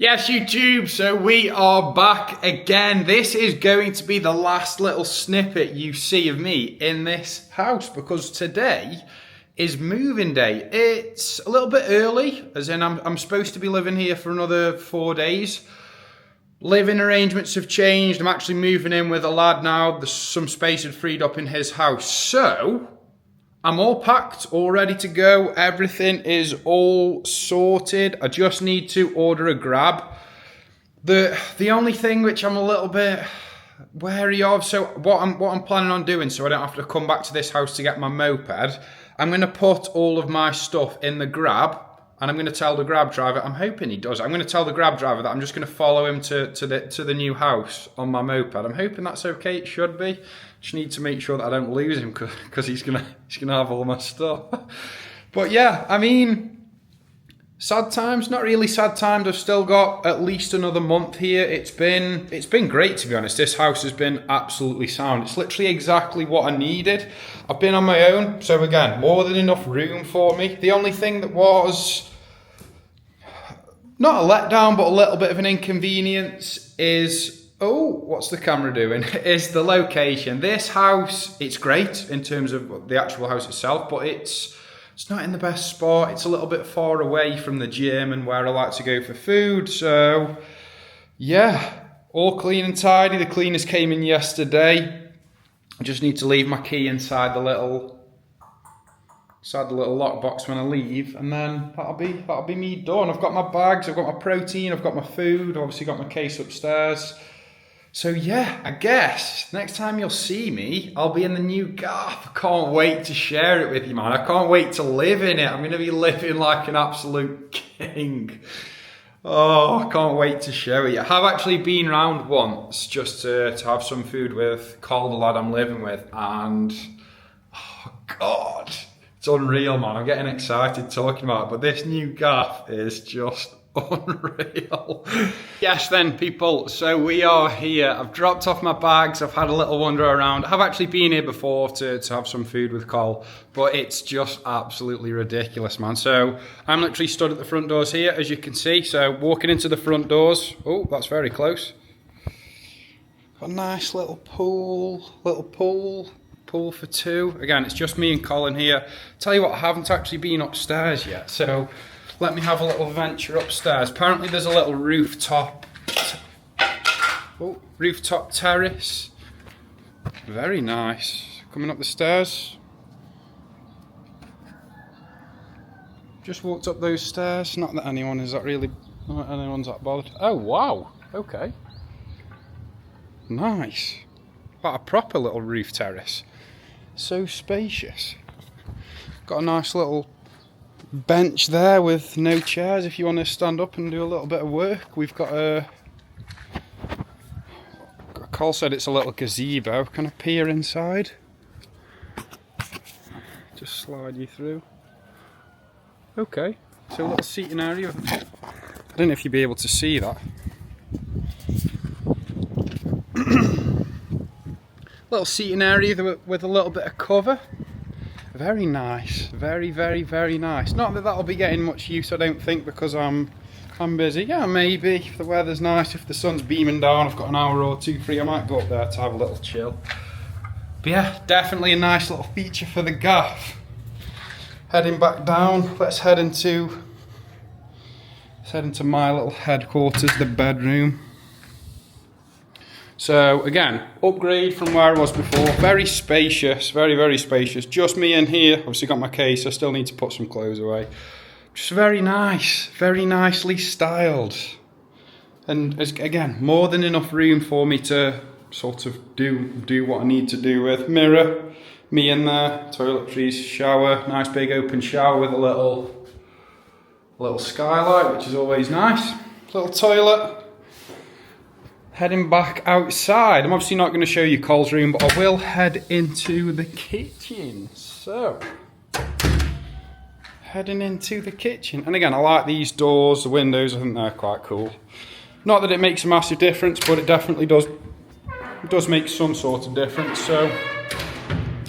Yes, YouTube, so we are back again. This is going to be the last little snippet you see of me in this house because today is moving day. It's a little bit early, as in I'm supposed to be living here for another 4 days. Living arrangements have changed. I'm actually moving in with a lad now. There's some space had freed up in his house. So I'm all packed, all ready to go. Everything is all sorted. I just need to order a grab. The only thing which I'm a little bit wary of, so what I'm planning on doing, so I don't have to come back to this house to get my moped, I'm going to put all of my stuff in the grab, and I'm going to tell the grab driver, I'm hoping he does, I'm going to tell the grab driver that I'm just going to follow him to the new house on my moped. I'm hoping that's okay. It should be. Just need to make sure that I don't lose him because he's gonna have all my stuff. But yeah, I mean, sad times, not really sad times. I've still got at least another month here. It's been great, to be honest. This house has been absolutely sound. It's literally exactly what I needed. I've been on my own, so again, more than enough room for me. The only thing that was not a letdown, but a little bit of an inconvenience is, oh, what's the camera doing? Is the location. This house, it's great in terms of the actual house itself, but it's not in the best spot. It's a little bit far away from the gym and where I like to go for food. So yeah, all clean and tidy. The cleaners came in yesterday. I just need to leave my key inside the little lockbox when I leave, and then that'll be me done. I've got my bags, I've got my protein, I've got my food, obviously got my case upstairs. So yeah, I guess next time you'll see me, I'll be in the new Gaff. I can't wait to share it with you, man. I can't wait to live in it. I'm going to be living like an absolute king. Oh, I can't wait to show you. I have actually been round once just to have some food with Cole, the lad I'm living with, and oh God, it's unreal, man. I'm getting excited talking about it, but this new Gaff is just unreal. Yes then, people, so we are here. I've dropped off my bags. I've had a little wander around. I've actually been here before to have some food with Cole, but it's just absolutely ridiculous, man. So I'm literally stood at the front doors here, as you can see. So walking into the front doors, oh, that's very close. Got a nice little pool for two. Again, it's just me and Colin here. Tell you what, I haven't actually been upstairs yet, so let me have a little venture upstairs. Apparently there's a little rooftop terrace. Very nice. Coming up the stairs. Just walked up those stairs. Not that anyone's that bothered. Oh wow, okay. Nice. What a proper little roof terrace. So spacious. Got a nice little bench there with no chairs if you want to stand up and do a little bit of work. We've got a Cole said it's a little gazebo. Can I peer inside? Just slide you through. Okay, so a little seating area. I don't know if you'd be able to see that. Little seating area with a little bit of cover. Very nice, very, very, very nice. Not that that'll be getting much use, I don't think, because I'm busy. Yeah, maybe if the weather's nice, if the sun's beaming down, I've got an hour or two free, I might go up there to have a little chill. But yeah, definitely a nice little feature for the Gaff. Heading back down, let's head into my little headquarters, the bedroom. So again, upgrade from where I was before. Very spacious, very, very spacious. Just me in here. Obviously got my case. I still need to put some clothes away. Just very nice, very nicely styled. And again, more than enough room for me to sort of do what I need to do with. Mirror, me in there, toiletries, shower, nice big open shower with a little skylight, which is always nice. Little toilet. Heading back outside. I'm obviously not going to show you Cole's room, but I will head into the kitchen. So, heading into the kitchen. And again, I like these doors, the windows, I think they're quite cool. Not that it makes a massive difference, but it definitely does make some sort of difference. So,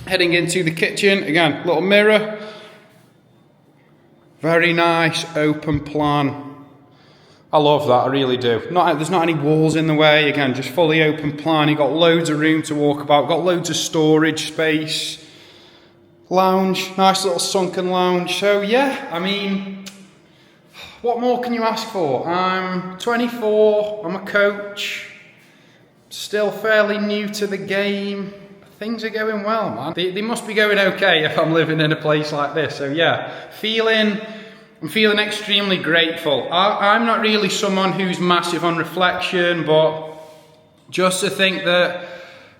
heading into the kitchen. Again, little mirror. Very nice, open plan. I love that, I really do. There's not any walls in the way, again, just fully open plan. You've got loads of room to walk about, got loads of storage space. Lounge, nice little sunken lounge. So yeah, I mean, what more can you ask for? I'm 24, I'm a coach, still fairly new to the game. Things are going well, man. They must be going okay if I'm living in a place like this. So yeah, I'm feeling extremely grateful. I'm not really someone who's massive on reflection, but just to think that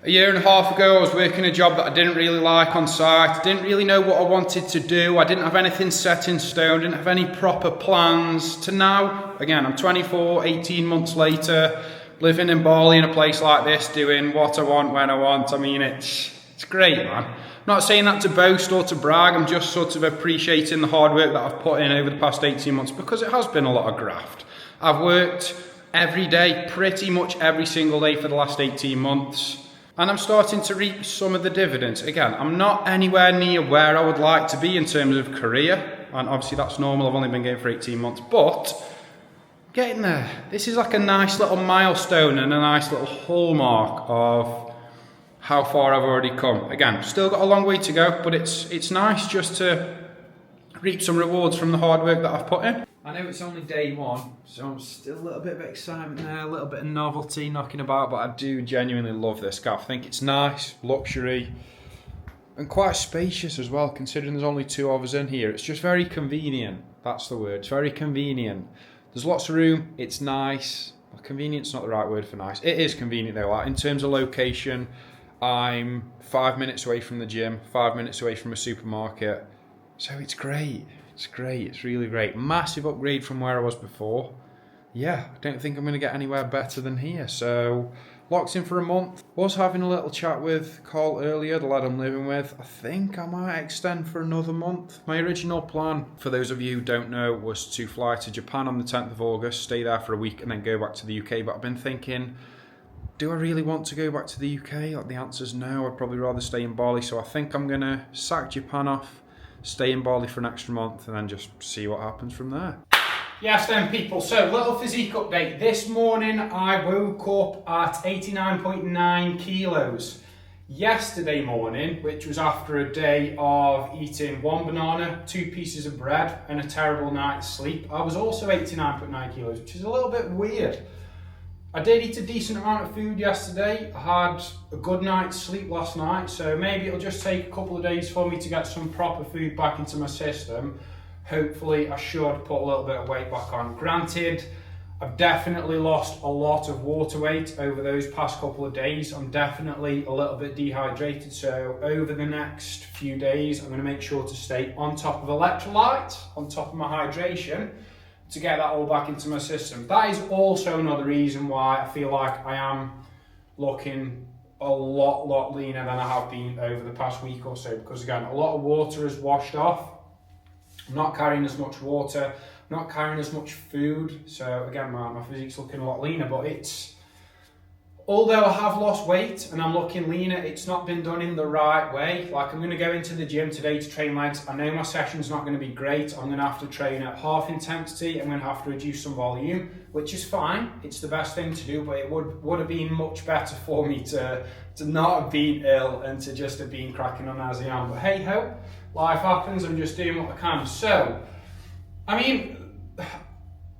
a year and a half ago I was working a job that I didn't really like on site, I didn't really know what I wanted to do, I didn't have anything set in stone, didn't have any proper plans, to now, again, I'm 24, 18 months later, living in Bali in a place like this, doing what I want, when I want. I mean, it's great, man. I'm not saying that to boast or to brag, I'm just sort of appreciating the hard work that I've put in over the past 18 months, because it has been a lot of graft. I've worked every day, pretty much every single day for the last 18 months, and I'm starting to reap some of the dividends. Again, I'm not anywhere near where I would like to be in terms of career, and obviously that's normal, I've only been going for 18 months, but getting there. This is like a nice little milestone and a nice little hallmark of how far I've already come. Again, still got a long way to go, but it's nice just to reap some rewards from the hard work that I've put in. I know it's only day one, so I'm still a little bit of excitement there, a little bit of novelty knocking about, but I do genuinely love this gaff. I think it's nice, luxury, and quite spacious as well, considering there's only two of us in here. It's just very convenient, that's the word, it's very convenient. There's lots of room, it's nice. Well, convenient's not the right word for nice. It is convenient though, in terms of location. I'm 5 minutes away from the gym, 5 minutes away from a supermarket. So it's great, it's really great. Massive upgrade from where I was before. Yeah, I don't think I'm gonna get anywhere better than here. So, locked in for a month. Was having a little chat with Carl earlier, the lad I'm living with. I think I might extend for another month. My original plan, for those of you who don't know, was to fly to Japan on the 10th of August, stay there for a week and then go back to the UK. But I've been thinking, do I really want to go back to the UK? Like, the answer's no, I'd probably rather stay in Bali. So I think I'm gonna sack Japan off, stay in Bali for an extra month and then just see what happens from there. Yes then people, so little physique update. This morning I woke up at 89.9 kilos. Yesterday morning, which was after a day of eating one banana, 2 pieces of bread and a terrible night's sleep, I was also 89.9 kilos, which is a little bit weird. I did eat a decent amount of food yesterday. I had a good night's sleep last night, so maybe it'll just take a couple of days for me to get some proper food back into my system. Hopefully I should put a little bit of weight back on. Granted, I've definitely lost a lot of water weight over those past couple of days. I'm definitely a little bit dehydrated, so over the next few days I'm going to make sure to stay on top of electrolytes, on top of my hydration, to get that all back into my system. That is also another reason why I feel like I am looking a lot leaner than I have been over the past week or so, because again, a lot of water has washed off. I'm not carrying as much water, I'm not carrying as much food, so again my physique's looking a lot leaner, but although I have lost weight and I'm looking leaner, it's not been done in the right way. Like, I'm going to go into the gym today to train legs. I know my session's not going to be great. I'm going to have to train at half intensity. I'm going to have to reduce some volume, which is fine. It's the best thing to do, but it would have been much better for me to not have been ill and to just have been cracking on as I am. But hey ho, life happens. I'm just doing what I can. So, I mean,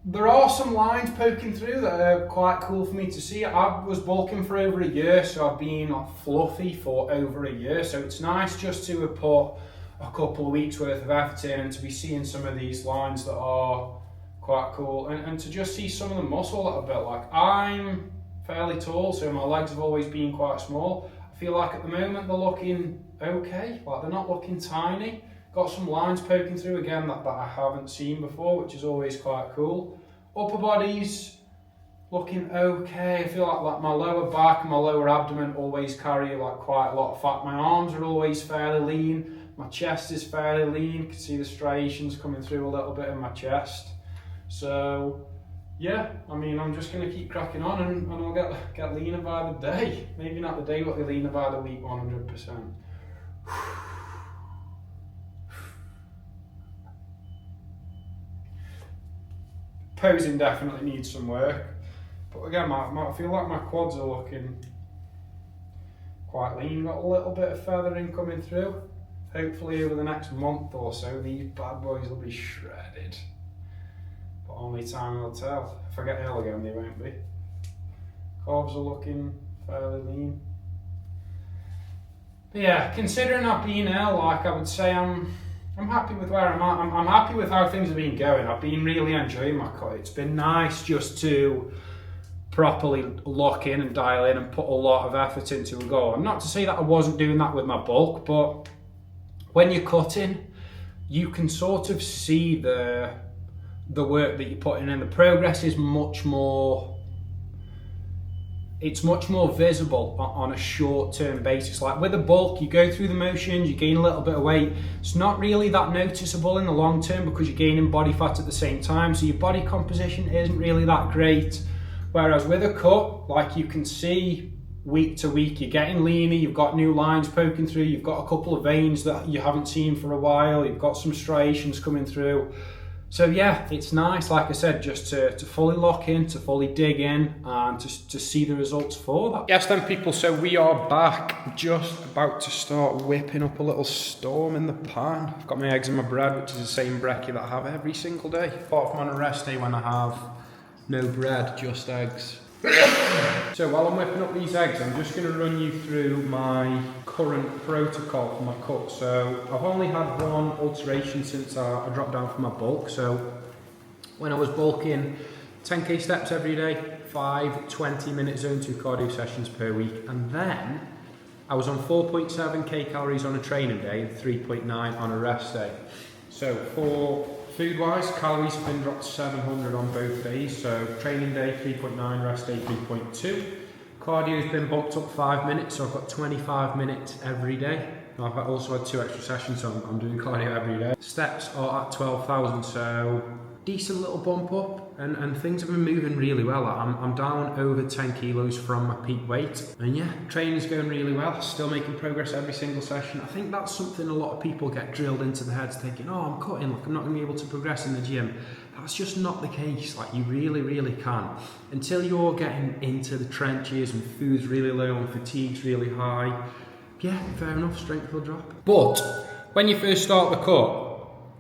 there are some lines poking through that are quite cool for me to see. I was bulking for over a year, so I've been like fluffy for over a year. So it's nice just to have put a couple of weeks worth of effort in and to be seeing some of these lines that are quite cool, and to just see some of the muscle a little bit. Like, I'm fairly tall, so my legs have always been quite small. I feel like at the moment they're looking okay, like they're not looking tiny. Got some lines poking through again that I haven't seen before, which is always quite cool. Upper body's looking okay. I feel like my lower back and my lower abdomen always carry like quite a lot of fat. My arms are always fairly lean. My chest is fairly lean. You can see the striations coming through a little bit in my chest. So yeah, I mean, I'm just going to keep cracking on and I'll get leaner by the day. Maybe not the day, but leaner by the week, 100%. posing definitely needs some work. But again, I feel like my quads are looking quite lean. Got a little bit of feathering coming through. Hopefully over the next month or so, these bad boys will be shredded. But only time will tell. If I get ill again, they won't be. Calves are looking fairly lean. But yeah, considering I've been ill, like, I would say I'm happy with where I'm at. I'm happy with how things have been going. I've been really enjoying my cut. It's been nice just to properly lock in and dial in and put a lot of effort into a goal. And not to say that I wasn't doing that with my bulk, but when you're cutting, you can sort of see the work that you're putting in. The progress is much more visible on a short-term basis. Like with a bulk, you go through the motions, you gain a little bit of weight. It's not really that noticeable in the long term because you're gaining body fat at the same time, so your body composition isn't really that great. Whereas with a cut, like, you can see week to week, you're getting leaner, you've got new lines poking through, you've got a couple of veins that you haven't seen for a while, you've got some striations coming through. So yeah, it's nice, like I said, just to fully lock in, to fully dig in, and to see the results for that. Yes then people, so we are back, just about to start whipping up a little storm in the pan. I've got my eggs and my bread, which is the same brekkie that I have every single day, apart from on a rest day when I have no bread, just eggs. So while I'm whipping up these eggs, I'm just going to run you through my current protocol for my cut. So I've only had one alteration since I dropped down from my bulk. So when I was bulking, 10k steps every day, 5 20-minute zone 2 cardio sessions per week, and then I was on 4.7k calories on a training day and 3.9 on a rest day. So for food-wise, calories have been dropped to 700 on both days. So training day 3.9, rest day 3.2. Cardio has been bumped up 5 minutes, so I've got 25 minutes every day. I've also had 2 extra sessions, so I'm doing cardio every day. Steps are at 12,000, so decent little bump up, and things have been moving really well. I'm down over 10 kilos from my peak weight, and yeah, training's going really well. Still making progress every single session. I think that's something a lot of people get drilled into the heads, thinking, oh, I'm cutting, like I'm not going to be able to progress in the gym. That's just not the case. Like, you really can. Until you're getting into the trenches and food's really low and fatigue's really high, yeah, fair enough, strength will drop. But when you first start the cut,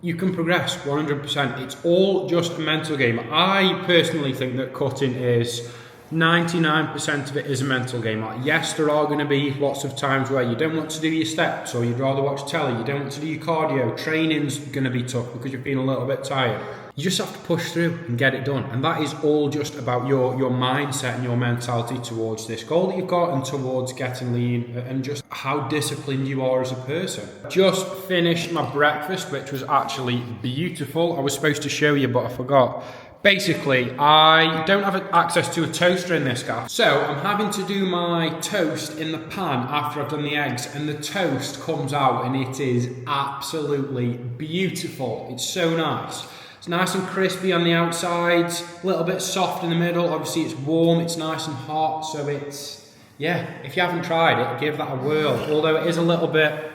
you can progress 100%. It's all just a mental game. I personally think that cutting is 99% of it is a mental game. Like, yes, there are going to be lots of times where you don't want to do your steps, or you'd rather watch telly, you don't want to do your cardio. Training's going to be tough because you're feeling a little bit tired. You just have to push through and get it done. And that is all just about your mindset and your mentality towards this goal that you've got, and towards getting lean, and just how disciplined you are as a person. Just finished my breakfast, which was actually beautiful. I was supposed to show you, but I forgot. Basically, I don't have access to a toaster in this Gaff, so I'm having to do my toast in the pan after I've done the eggs, and the toast comes out and it is absolutely beautiful. It's so nice. It's nice and crispy on the outside, a little bit soft in the middle. Obviously it's warm, it's nice and hot, so it's, yeah, if you haven't tried it, give that a whirl. Although it is a little bit,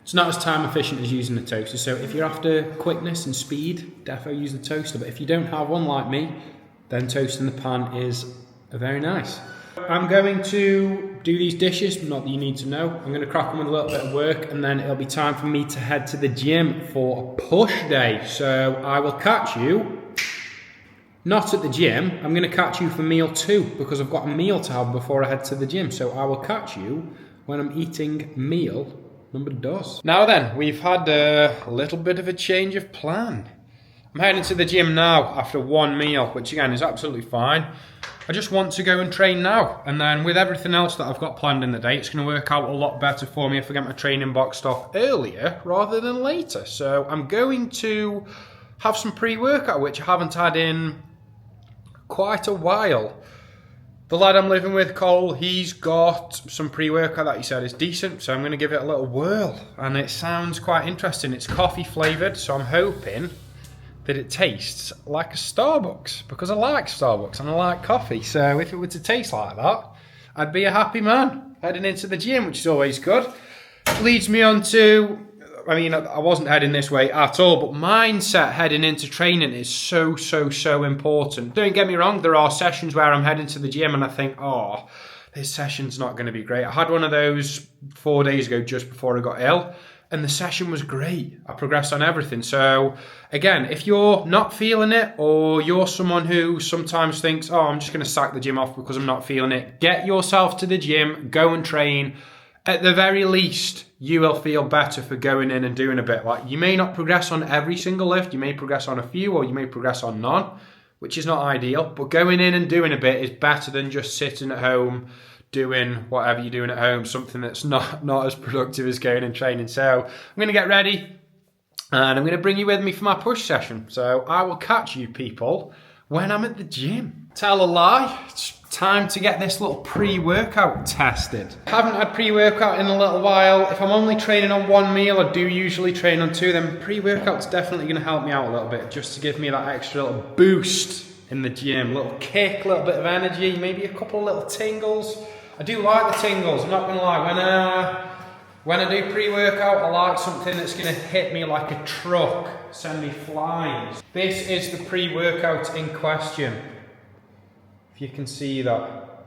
it's not as time efficient as using the toaster, so if you're after quickness and speed, defo use the toaster. But if you don't have one like me, then toast in the pan is very nice. I'm going to do these dishes, not that you need to know. I'm going to crack on with a little bit of work, and then it'll be time for me to head to the gym for a push day. So I will catch you, not at the gym, I'm going to catch you for meal 2, because I've got a meal to have before I head to the gym. So I will catch you when I'm eating meal number 2. Now then, we've had a little bit of a change of plan. I'm heading to the gym now after one meal, which again is absolutely fine. I just want to go and train now, and then with everything else that I've got planned in the day, it's going to work out a lot better for me if I get my training boxed off earlier rather than later. So I'm going to have some pre-workout, which I haven't had in quite a while. The lad I'm living with, Cole, he's got some pre-workout that he said is decent, so I'm going to give it a little whirl, and it sounds quite interesting. It's coffee flavoured, so I'm hoping that it tastes like a Starbucks, because I like Starbucks and I like coffee. So if it were to taste like that, I'd be a happy man heading into the gym, which is always good. Leads me on to I mean, I wasn't heading this way at all, but mindset heading into training is so, so, so important. Don't get me wrong, there are sessions where I'm heading to the gym and I think, oh, this session's not going to be great. I had one of those 4 days ago just before I got ill, and the session was great. I progressed on everything. So again, if you're not feeling it, or you're someone who sometimes thinks, oh, I'm just going to sack the gym off because I'm not feeling it, get yourself to the gym, go and train. At the very least, you will feel better for going in and doing a bit. Like, you may not progress on every single lift, you may progress on a few, or you may progress on none, which is not ideal, but going in and doing a bit is better than just sitting at home doing whatever you're doing at home, something that's not as productive as going and training. So I'm going to get ready and I'm going to bring you with me for my push session. So I will catch you people when I'm at the gym. Tell a lie, it's time to get this little pre-workout tested. I haven't had pre-workout in a little while. If I'm only training on one meal, I do usually train on two, then pre-workout's definitely going to help me out a little bit, just to give me that extra little boost in the gym, little kick, a little bit of energy, maybe a couple of little tingles. I do like the tingles, I'm not going to lie. When I do pre-workout, I like something that's going to hit me like a truck, send me flying. This is the pre-workout in question. If you can see that.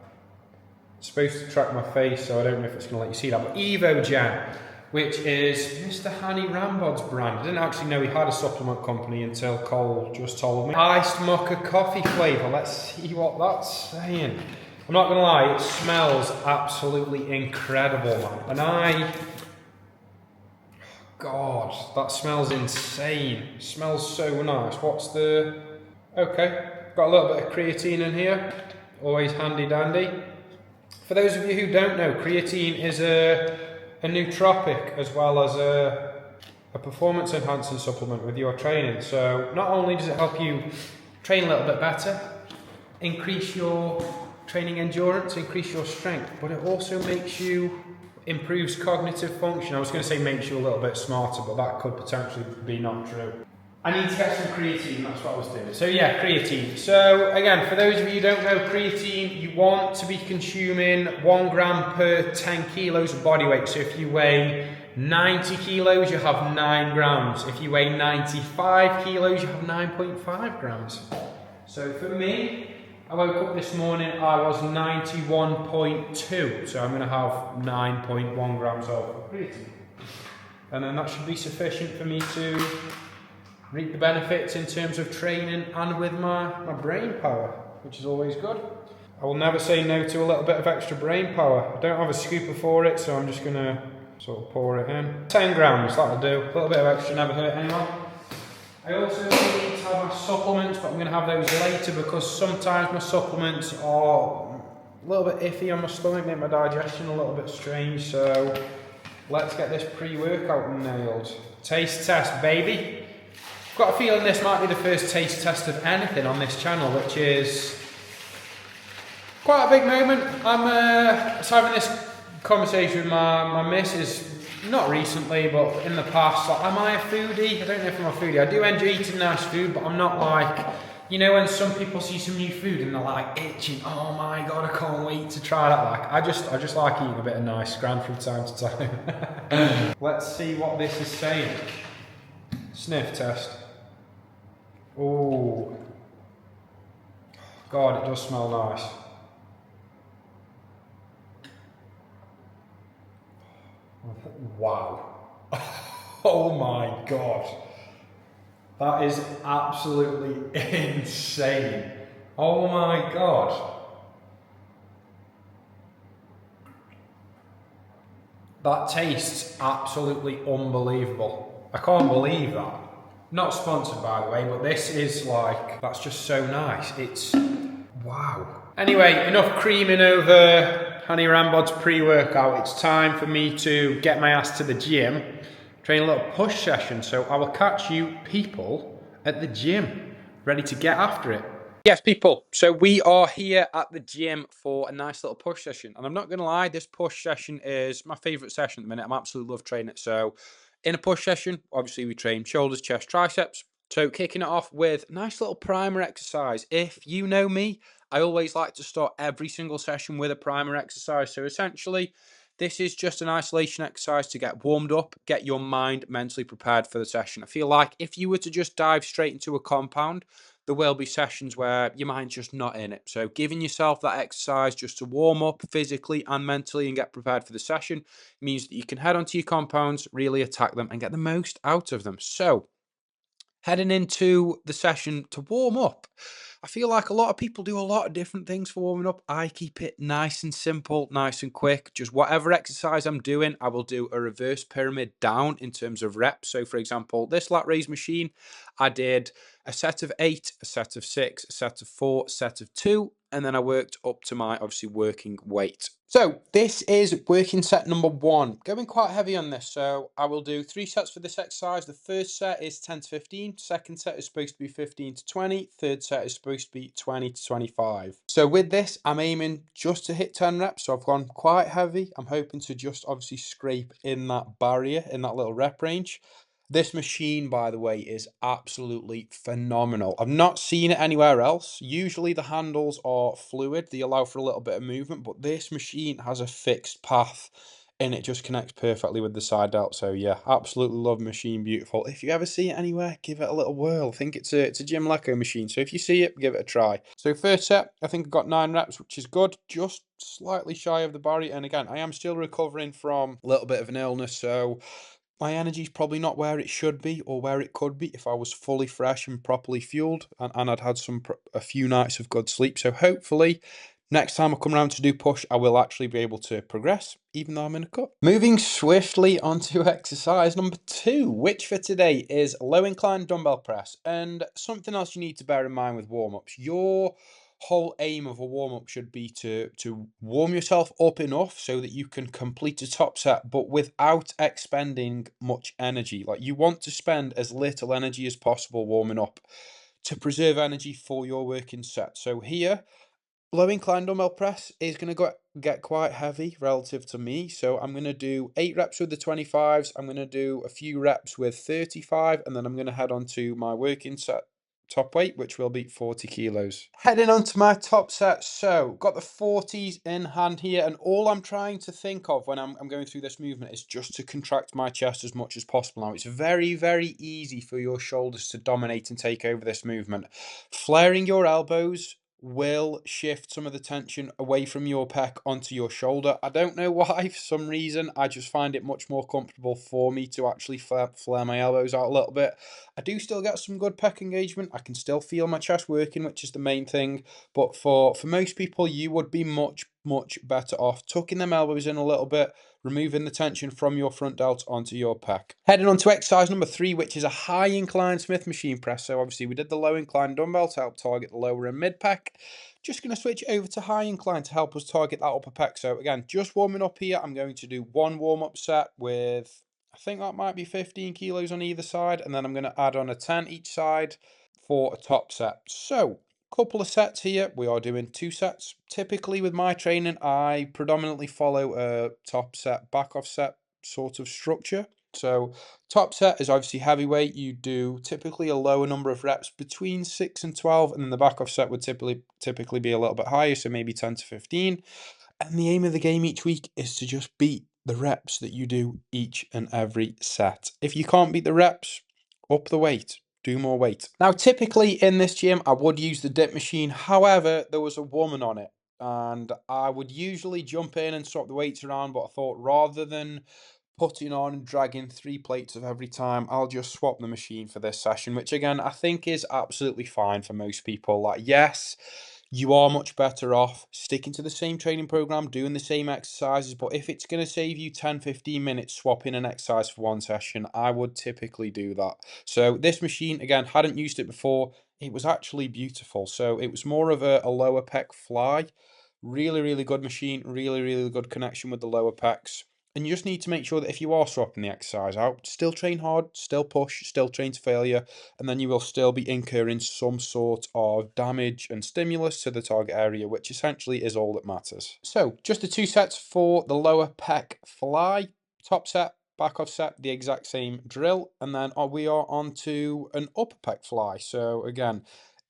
It's supposed to track my face, so I don't know if it's going to let you see that. But EvoGen, which is Mr. Hani Rambod's brand. I didn't actually know he had a supplement company until Cole just told me. Iced mocha coffee flavour. Let's see what that's saying. I'm not going to lie, it smells absolutely incredible, man. God, that smells insane. It smells so nice. What's the... Okay, got a little bit of creatine in here. Always handy dandy. For those of you who don't know, creatine is a nootropic as well as a performance enhancing supplement with your training. So not only does it help you train a little bit better, increase your training endurance, increase your strength, but it also improves cognitive function. I was going to say makes you a little bit smarter, but that could potentially be not true. I need to get some creatine, that's what I was doing. So yeah, creatine. So again, for those of you who don't know, creatine, you want to be consuming 1 gram per 10 kilos of body weight. So if you weigh 90 kilos, you have 9 grams. If you weigh 95 kilos, you have 9.5 grams. So for me, I woke up this morning, I was 91.2, so I'm going to have 9.1 grams of creatine. And then that should be sufficient for me to reap the benefits in terms of training and with my brain power, which is always good. I will never say no to a little bit of extra brain power. I don't have a scooper for it, so I'm just going to sort of pour it in. 10 grams, that'll do. A little bit of extra never hurt anyone. I also need to have my supplements, but I'm going to have those later because sometimes my supplements are a little bit iffy on my stomach, make my digestion a little bit strange, so let's get this pre-workout nailed. Taste test, baby. I've got a feeling this might be the first taste test of anything on this channel, which is quite a big moment. I'm having this conversation with my missus. Not recently, but in the past. Like, am I a foodie? I don't know if I'm a foodie. I do enjoy eating nice food, but I'm not like, you know, when some people see some new food and they're like itching, oh my god, I can't wait to try that. Like, I just like eating a bit of nice scran from time to time. Let's see what this is saying. Sniff test. Oh, God, it does smell nice. Wow. Oh my god. That is absolutely insane. Oh my god. That tastes absolutely unbelievable. I can't believe that. Not sponsored, by the way, but this is like, that's just so nice. It's, wow. Anyway, enough creaming over Hani Rambod's pre-workout. It's time for me to get my ass to the gym, train a little push session. So I will catch you people at the gym, ready to get after it. Yes, people, so we are here at the gym for a nice little push session. And I'm not going to lie, this push session is my favourite session at the minute. I absolutely love training it. So in a push session, obviously we train shoulders, chest, triceps. So kicking it off with a nice little primer exercise. If you know me, I always like to start every single session with a primer exercise. So essentially, This is just an isolation exercise to get warmed up, get your mind mentally prepared for the session. I feel like if you were to just dive straight into a compound, there will be sessions where your mind's just not in it. So giving yourself that exercise just to warm up physically and mentally and get prepared for the session means that you can head onto your compounds, really attack them and get the most out of them. So heading into the session to warm up, I feel like a lot of people do a lot of different things for warming up. I keep it nice and simple, nice and quick. Just whatever exercise I'm doing, I will do a reverse pyramid down in terms of reps. So, for example, this lat raise machine, I did a set of 8, a set of 6, a set of 4, a set of 2, and then I worked up to my obviously working weight. So this is working set number 1, going quite heavy on this. So I will do 3 sets for this exercise. The first set is 10 to 15, second set is supposed to be 15 to 20, third set is supposed to be 20 to 25. So with this, I'm aiming just to hit 10 reps. So I've gone quite heavy. I'm hoping to just obviously scrape in that barrier, in that little rep range. This machine, by the way, is absolutely phenomenal. I've not seen it anywhere else. Usually the handles are fluid. They allow for a little bit of movement, but this machine has a fixed path and it just connects perfectly with the side delt. So yeah, absolutely love machine, beautiful. If you ever see it anywhere, give it a little whirl. I think it's a Jim Lecco machine. So if you see it, give it a try. So first set, I think I got 9 reps, which is good. Just slightly shy of the barrier. And again, I am still recovering from a little bit of an illness. So my energy's probably not where it should be or where it could be if I was fully fresh and properly fueled and I'd had a few nights of good sleep. So hopefully next time I come around to do push, I will actually be able to progress, even though I'm in a cut. Moving swiftly onto exercise number 2, which for today is low incline dumbbell press. And something else you need to bear in mind with warm-ups. Your whole aim of a warm-up should be to warm yourself up enough so that you can complete a top set, but without expending much energy. Like, you want to spend as little energy as possible warming up to preserve energy for your working set. So here, low incline dumbbell press is going to get quite heavy relative to me. So I'm going to do 8 reps with the 25s. I'm going to do a few reps with 35, and then I'm going to head on to my working set top weight, which will be 40 kilos. Heading on to my top set. So got the 40s in hand here, and all I'm trying to think of when I'm going through this movement is just to contract my chest as much as possible. Now, it's very, very easy for your shoulders to dominate and take over this movement. Flaring your elbows will shift some of the tension away from your pec onto your shoulder. I don't know why, for some reason, I just find it much more comfortable for me to actually flare my elbows out a little bit. I do still get some good pec engagement. I can still feel my chest working, which is the main thing. But for most people, you would be much, much better off tucking them elbows in a little bit, removing the tension from your front delt onto your pec. Heading on to exercise number 3, which is a high incline Smith machine press. So obviously we did the low incline dumbbell to help target the lower and mid pec. Just going to switch over to high incline to help us target that upper pec. So again, just warming up here, I'm going to do 1 warm-up set with, I think that might be 15 kilos on either side, and then I'm going to add on a 10 each side for a top set. So couple of sets here. We are doing 2 sets. Typically with my training, I predominantly follow a top set, back off set sort of structure. So top set is obviously heavyweight. You do typically a lower number of reps between 6 and 12, and then the back off set would typically be a little bit higher, so maybe 10 to 15. And the aim of the game each week is to just beat the reps that you do each and every set. If you can't beat the reps, up the weight. Do more weight. Now, typically in this gym, I would use the dip machine. However, there was a woman on it, and I would usually jump in and swap the weights around, but I thought rather than putting on and dragging 3 plates of every time, I'll just swap the machine for this session, which again, I think is absolutely fine for most people. Like, yes, you are much better off sticking to the same training program, doing the same exercises, but if it's going to save you 10-15 minutes swapping an exercise for one session, I would typically do that. So this machine, again, hadn't used it before. It was actually beautiful. So it was more of a lower pec fly. Really, really good machine. Really, really good connection with the lower pecs. And you just need to make sure that if you are swapping the exercise out, still train hard, still push, still train to failure, and then you will still be incurring some sort of damage and stimulus to the target area, which essentially is all that matters. So just the 2 sets for the lower pec fly, top set, back off set, the exact same drill, and then we are on to an upper pec fly. So again,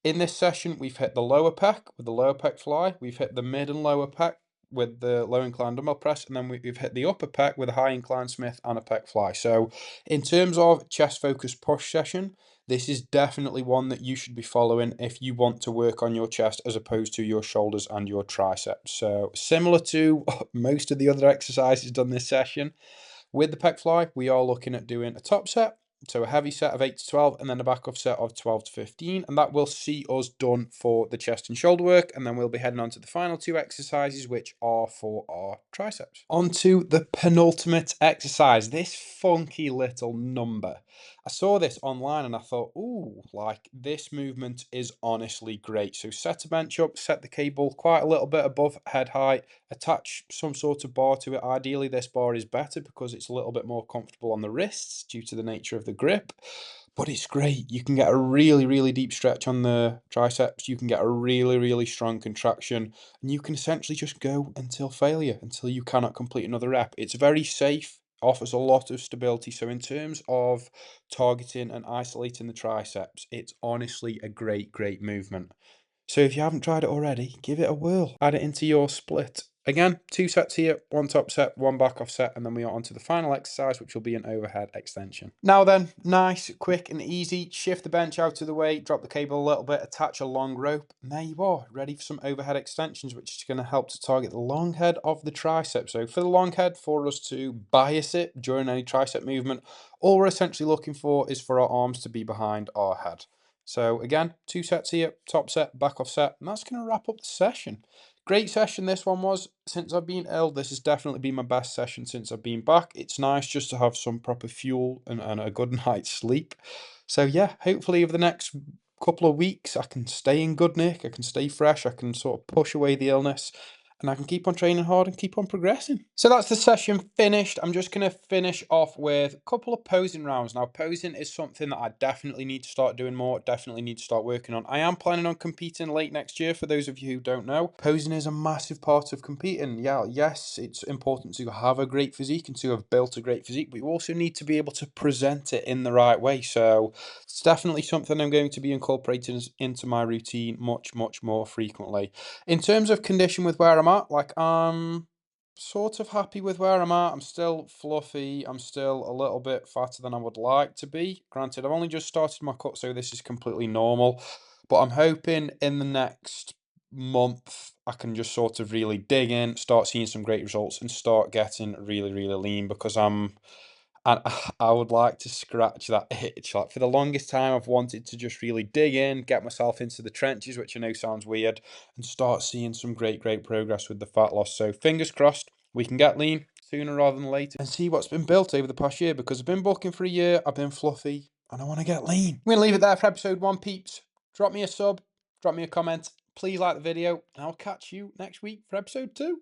in this session, we've hit the lower pec with the lower pec fly, we've hit the mid and lower pec with the low incline dumbbell press, and then we've hit the upper pec with a high incline Smith and a pec fly. So in terms of chest focused push session, this is definitely one that you should be following if you want to work on your chest as opposed to your shoulders and your triceps. So similar to most of the other exercises done this session, with the pec fly, we are looking at doing a top set, so a heavy set of 8 to 12, and then a back off set of 12 to 15, and that will see us done for the chest and shoulder work, and then we'll be heading on to the final two exercises, which are for our triceps. On to the penultimate exercise, this funky little number. I saw this online and I thought, ooh, like this movement is honestly great. So set a bench up, set the cable quite a little bit above head height, attach some sort of bar to it. Ideally, this bar is better because it's a little bit more comfortable on the wrists due to the nature of the grip. But it's great. You can get a really, really deep stretch on the triceps. You can get a really, really strong contraction. And you can essentially just go until failure, until you cannot complete another rep. It's very safe, offers a lot of stability. So in terms of targeting and isolating the triceps, it's honestly a great, great movement. So if you haven't tried it already, give it a whirl. Add it into your split. Again, 2 sets here, 1 top set, 1 back off set, and then we are on to the final exercise, which will be an overhead extension. Now then, nice, quick and easy. Shift the bench out of the way, drop the cable a little bit, attach a long rope, and there you are, ready for some overhead extensions, which is going to help to target the long head of the tricep. So for the long head, for us to bias it during any tricep movement, all we're essentially looking for is for our arms to be behind our head. So again, 2 sets here, top set, back off set, and that's going to wrap up the session. Great session this one was. Since I've been ill, this has definitely been my best session since I've been back. It's nice just to have some proper fuel and a good night's sleep. So yeah, hopefully over the next couple of weeks, I can stay in good nick, I can stay fresh, I can sort of push away the illness, and I can keep on training hard and keep on progressing. So that's the session finished. I'm just going to finish off with a couple of posing rounds. Now, posing is something that I definitely need to start doing more, definitely need to start working on. I am planning on competing late next year, for those of you who don't know. Posing is a massive part of competing. Yeah, yes, it's important to have a great physique and to have built a great physique, but you also need to be able to present it in the right way. So it's definitely something I'm going to be incorporating into my routine much, much more frequently. In terms of condition with where I'm at, like I'm sort of happy with where I'm at. I'm still fluffy. I'm still a little bit fatter than I would like to be. Granted, I've only just started my cut, so this is completely normal. But I'm hoping in the next month I can just sort of really dig in, start seeing some great results, and start getting really, really lean because and I would like to scratch that itch. Like for the longest time, I've wanted to just really dig in, get myself into the trenches, which I know sounds weird, and start seeing some great, great progress with the fat loss. So fingers crossed, we can get lean sooner rather than later and see what's been built over the past year, because I've been bulking for a year, I've been fluffy, and I want to get lean. I'm going to leave it there for episode 1, peeps. Drop me a sub, drop me a comment. Please like the video, and I'll catch you next week for episode 2.